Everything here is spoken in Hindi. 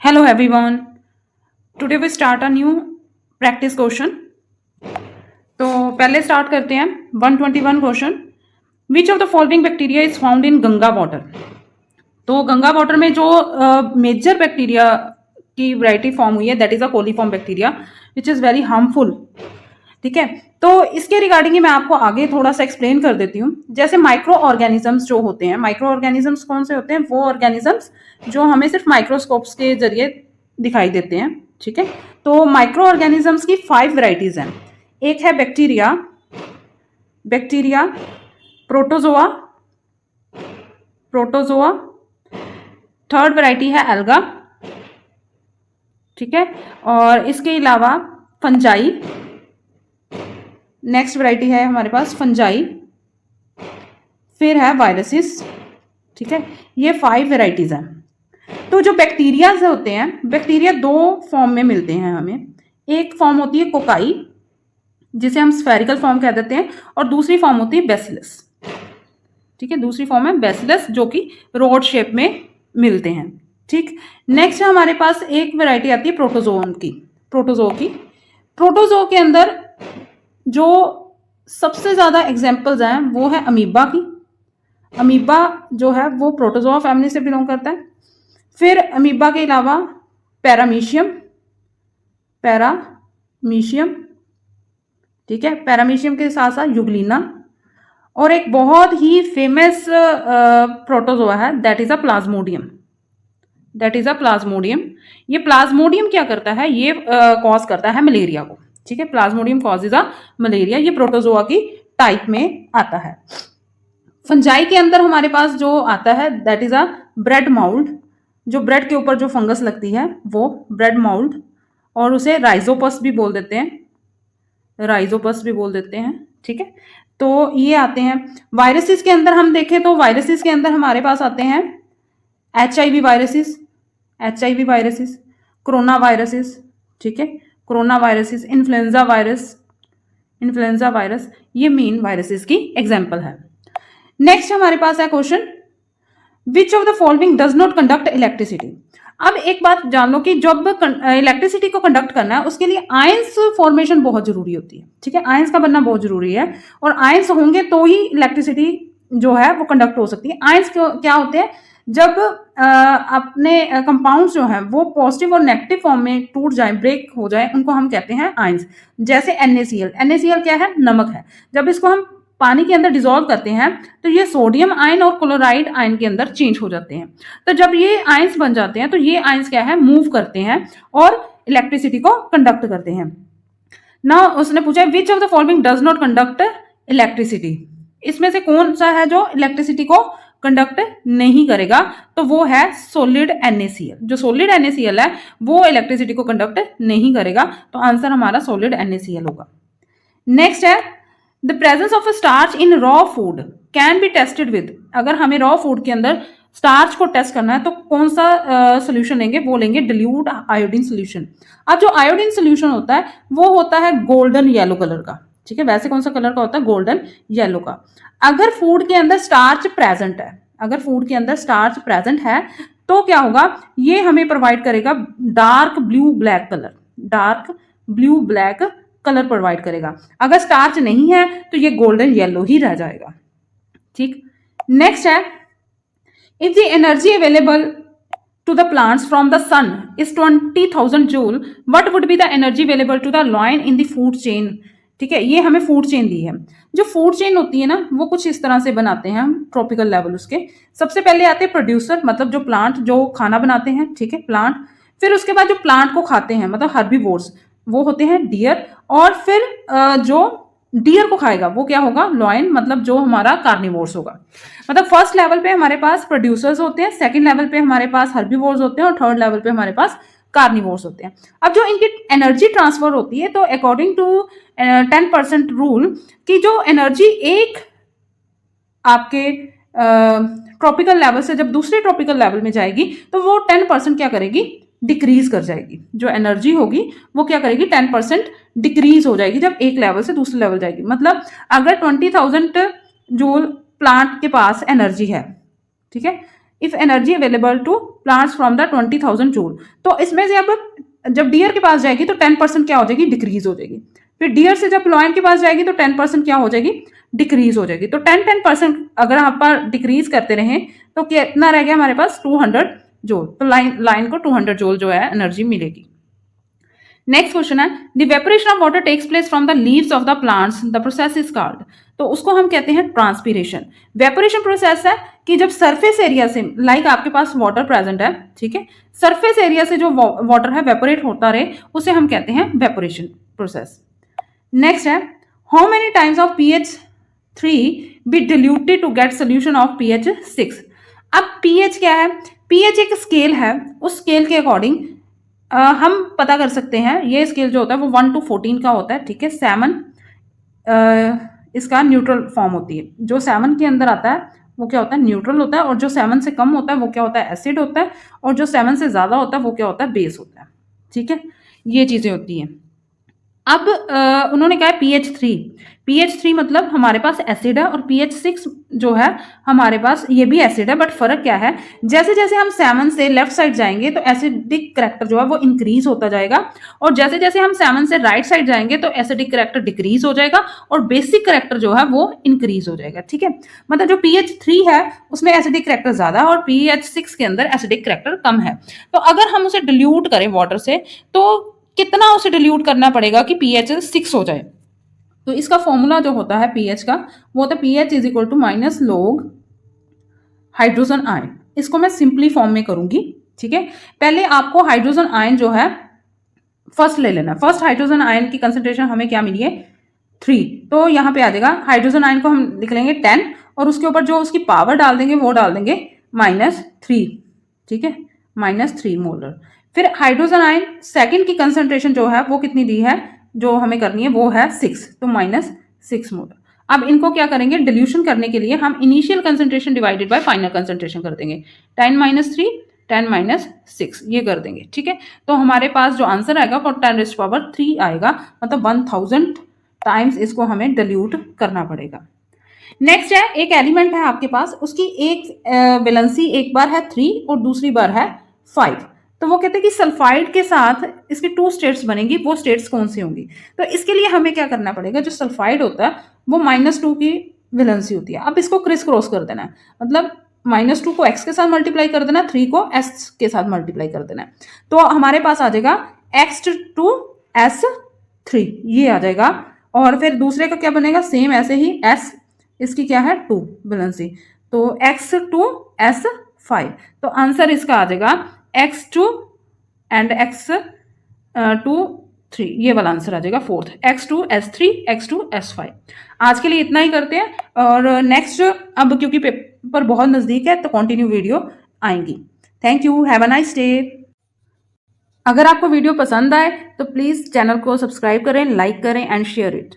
Hello everyone. Today we start a new practice question. तो पहले स्टार्ट करते हैं 121 question. Which of the following bacteria is found in Ganga water. तो गंगा वाटर में जो मेजर बैक्टीरिया की वैरायटी फॉर्म हुई है that is a coliform bacteria which is very harmful. ठीक है, तो इसके रिगार्डिंग मैं आपको आगे थोड़ा सा एक्सप्लेन कर देती हूँ. जैसे माइक्रो ऑर्गेनिजम्स जो होते हैं, माइक्रो ऑर्गेनिजम्स कौन से होते हैं? वो ऑर्गेनिजम्स जो हमें सिर्फ माइक्रोस्कोप्स के जरिए दिखाई देते हैं. ठीक है, तो माइक्रो ऑर्गेनिजम्स की 5 वैरायटीज हैं. एक है बैक्टीरिया, प्रोटोजोआ, थर्ड वैरायटी है एल्गा. ठीक है, और इसके अलावा फंजाई. नेक्स्ट वैरायटी है हमारे पास फंजाई. फिर है वायरसिस. ठीक है, ये 5 वैरायटीज हैं. तो जो बैक्टीरियाज होते हैं, बैक्टीरिया 2 फॉर्म में मिलते हैं हमें. एक फॉर्म होती है कोकाई जिसे हम स्फेरिकल फॉर्म कह देते हैं, और दूसरी फॉर्म होती है बेसिलस. ठीक है, दूसरी फॉर्म है बेसिलस जो कि रोड शेप में मिलते हैं. ठीक, नेक्स्ट हमारे पास एक वैरायटी आती है प्रोटोजो की. के अंदर जो सबसे ज्यादा एग्जाम्पल्स हैं वो है अमीबा की. अमीबा जो है वो प्रोटोजोआ फैमिली से बिलोंग करता है. फिर अमीबा के अलावा पैरामीशियम. ठीक है, पैरामीशियम के साथ साथ युगलीना, और एक बहुत ही फेमस प्रोटोजोआ है दैट इज अ प्लाज्मोडियम. ये प्लाज्मोडियम क्या करता है? ये कॉज करता है मलेरिया को. ठीक है, प्लाज्मोडियम कॉजेज अ मलेरिया. ये प्रोटोजोआ की टाइप में आता है. फंजाई के अंदर हमारे पास जो आता है that is a bread mould. जो ब्रेड के ऊपर जो फंगस लगती है वो ब्रेड माउल्ड, और उसे राइजोपस भी बोल देते हैं. ठीक है, तो ये आते हैं. वायरसेस के अंदर हम देखें तो वायरसेस के अंदर हमारे पास आते हैं HIV वायरसेस, कोरोना वायरसेस. ठीक है, कोरोना वायरसेस, इन्फ्लुएंजा वायरस, ये मेन वायरसेस की एग्जाम्पल है. नेक्स्ट हमारे पास है question, which of the following does not conduct electricity. अब एक बात जान लो कि जब इलेक्ट्रिसिटी को कंडक्ट करना है उसके लिए आयंस फॉर्मेशन बहुत जरूरी होती है. ठीक है, आयंस का बनना बहुत जरूरी है, और आयंस होंगे तो ही इलेक्ट्रिसिटी जो है वो कंडक्ट हो सकती है. आयंस क्या होते हैं? जब अपने कंपाउंड्स जो हैं वो पॉजिटिव और नेगेटिव फॉर्म में टूट जाए, ब्रेक हो जाए, उनको हम कहते हैं आयंस. जैसे NaCl क्या है? नमक है. जब इसको हम पानी के अंदर डिसॉल्व करते हैं तो ये सोडियम आयन और क्लोराइड आयन के अंदर चेंज हो जाते हैं. तो जब ये आयंस बन जाते हैं तो ये आयंस क्या है? मूव करते हैं और इलेक्ट्रिसिटी को कंडक्ट करते हैं. नाउ उसने पूछा which of the following does not conduct electricity. इसमें से कौन सा है जो इलेक्ट्रिसिटी को कंडक्ट नहीं करेगा? तो वो है सॉलिड NaCl. जो सॉलिड NaCl है वो इलेक्ट्रिसिटी को कंडक्ट नहीं करेगा, तो आंसर हमारा सॉलिड NaCl होगा. नेक्स्ट है the presence of starch in raw food can be tested with. अगर हमें रॉ फूड के अंदर स्टार्च को टेस्ट करना है तो कौन सा सोल्यूशन लेंगे? वो लेंगे डिल्यूट आयोडीन सोल्यूशन. अब जो आयोडीन सोल्यूशन होता है वो होता है गोल्डन येलो कलर का. ठीक है, वैसे कौन सा कलर का होता है? गोल्डन येलो का. अगर फूड के अंदर स्टार्च प्रेजेंट है तो क्या होगा? ये हमें प्रोवाइड करेगा dark blue black colour provide करेगा. अगर स्टार्च नहीं है तो ये गोल्डन येलो ही रह जाएगा. ठीक, नेक्स्ट है if the energy available to the plants from the sun is 20,000 joule, what would be the energy available to the lion in the food chain. ठीक है, ये हमें फूड चेन दी है. जो फूड चेन होती है ना वो कुछ इस तरह से बनाते हैं हम ट्रॉपिकल लेवल. उसके सबसे पहले आते हैं प्रोड्यूसर, मतलब जो प्लांट जो खाना बनाते हैं. ठीक है, प्लांट. फिर उसके बाद जो प्लांट को खाते हैं मतलब हर्बीवोर्स, वो होते हैं डियर. और फिर जो डियर को खाएगा वो क्या होगा? लॉयन, मतलब जो हमारा कार्निवोर्स होगा. मतलब फर्स्ट लेवल पे हमारे पास प्रोड्यूसर्स होते हैं, सेकंड लेवल पे हमारे पास हर्बीवोर्स होते हैं, और थर्ड लेवल पे हमारे पास कार्निवोर्स होते हैं. अब जो इनकी एनर्जी ट्रांसफर होती है तो अकॉर्डिंग टू 10% रूल की जो एनर्जी एक आपके ट्रॉपिकल लेवल से जब दूसरे ट्रॉपिकल लेवल में जाएगी तो वो 10% क्या करेगी? डिक्रीज कर जाएगी. जो एनर्जी होगी वो क्या करेगी? 10% डिक्रीज हो जाएगी जब एक लेवल से दूसरे लेवल जाएगी. मतलब अगर 20,000 जूल प्लांट के पास एनर्जी है, ठीक है, if energy available to plants from the 20,000 joule. तो इसमें से अब जब डियर के पास जाएगी तो 10% क्या हो जाएगी, डिक्रीज हो जाएगी। फिर डियर से जब लॉयन के पास जाएगी तो 10% क्या हो जाएगी, डिक्रीज हो जाएगी। तो 10% अगर आप डिक्रीज करते रहे तो कितना रह गया हमारे पास, 200 जूल। तो लाइन को 200 जूल जो है एनर्जी मिलेगी। नेक्स्ट क्वेश्चन है, the evaporation of water takes place from the leaves of the plants, the process is called. तो उसको हम कहते हैं ट्रांसपीरेशन। वेपोरेशन प्रोसेस है कि जब सरफेस एरिया से, लाइक आपके पास वाटर प्रेजेंट है, ठीक है, सरफेस एरिया से जो वाटर है वेपोरेट होता रहे, उसे हम कहते हैं वेपोरेशन प्रोसेस। नेक्स्ट है, how many times of pH 3 be diluted to get solution of pH 6। अब pH क्या है, pH एक स्केल है, उस स्केल के अकॉर्डिंग हम पता कर सकते हैं। ये स्केल जो होता है वो 1 to 14 का होता है, ठीक है। 7 इसका न्यूट्रल फॉर्म होती है। जो 7 के अंदर आता है वो क्या होता है, न्यूट्रल होता है, और जो 7 से कम होता है वो क्या होता है, एसिड होता है, और जो 7 से ज्यादा होता है वो क्या होता है, बेस होता है, ठीक है। ये चीजें होती हैं। अब उन्होंने कहा है pH 3 मतलब हमारे पास एसिड है, और pH 6 जो है हमारे पास ये भी एसिड है, बट फर्क क्या है, जैसे जैसे हम 7 से लेफ्ट साइड जाएंगे तो एसिडिक करैक्टर जो है वो इंक्रीज होता जाएगा, और जैसे जैसे हम 7 से राइट साइड जाएंगे तो एसिडिक करैक्टर डिक्रीज हो जाएगा, और बेसिक करैक्टर जो है वो इंक्रीज हो जाएगा, ठीक है। मतलब जो pH 3 है उसमें एसिडिक करैक्टर ज्यादा है, और pH 6 के अंदर एसिडिक करैक्टर कम है। तो अगर हम उसे डिल्यूट करें वाटर से तो कितना उसे डिल्यूट करना पड़ेगा कि pH 6 हो जाए। तो इसका फॉर्मूला जो होता है pH का, वो होता है pH is equal to minus log hydrogen ion. इसको मैं सिंपली फॉर्म में करूंगी, ठीक है। पहले आपको हाइड्रोजन आयन जो है फर्स्ट ले लेना। फर्स्ट हाइड्रोजन आयन की कंसेंट्रेशन हमें क्या मिली है, 3। तो यहाँ पे आ जाएगा हाइड्रोजन आयन को हम लिख लेंगे 10, और उसके ऊपर जो उसकी पावर डाल देंगे वो डाल देंगे -3, ठीक है, -3 मोलर। फिर हाइड्रोजन आयन सेकंड की कंसंट्रेशन जो है वो कितनी दी है, जो हमें करनी है वो है 6, तो -6 मोलर। अब इनको क्या करेंगे, डिल्यूशन करने के लिए हम initial concentration divided by final concentration कर देंगे। 10 - 3 10 - 6 ये कर देंगे, ठीक है। तो हमारे पास जो आंसर आएगा वो 10⁻³ आएगा, मतलब 1000 टाइम्स इसको हमें डिल्यूट करना पड़ेगा। नेक्स्ट है, एक एलिमेंट है आपके पास, उसकी एक वैलेंसी एक बार है 3 और दूसरी बार है 5। तो वो कहते हैं कि सल्फाइड के साथ इसकी 2 स्टेट्स बनेंगी, वो स्टेट्स कौन सी होंगी। तो इसके लिए हमें क्या करना पड़ेगा, जो सल्फाइड होता है वो -2 की वैलेंसी होती है। अब इसको क्रिस क्रॉस कर देना है, मतलब -2 को x के साथ मल्टीप्लाई कर देना, 3 को s के साथ मल्टीप्लाई कर देना है। तो हमारे पास आ जाएगा x2s3, ये आ जाएगा। और फिर दूसरे का क्या बनेगा, सेम ऐसे ही s, इसकी क्या है 2 वैलेंसी, तो x2s5। तो आंसर इसका आ जाएगा x2 एंड x2 3, ये वाला आंसर आ जाएगा फोर्थ, x2s3 x2s5। आज के लिए इतना ही करते हैं, और नेक्स्ट अब क्योंकि पेपर बहुत नज़दीक है तो कंटिन्यू वीडियो आएंगी। Thank you, have a nice day. अगर आपको वीडियो पसंद आए तो प्लीज़ चैनल को सब्सक्राइब करें, लाइक करें एंड शेयर इट।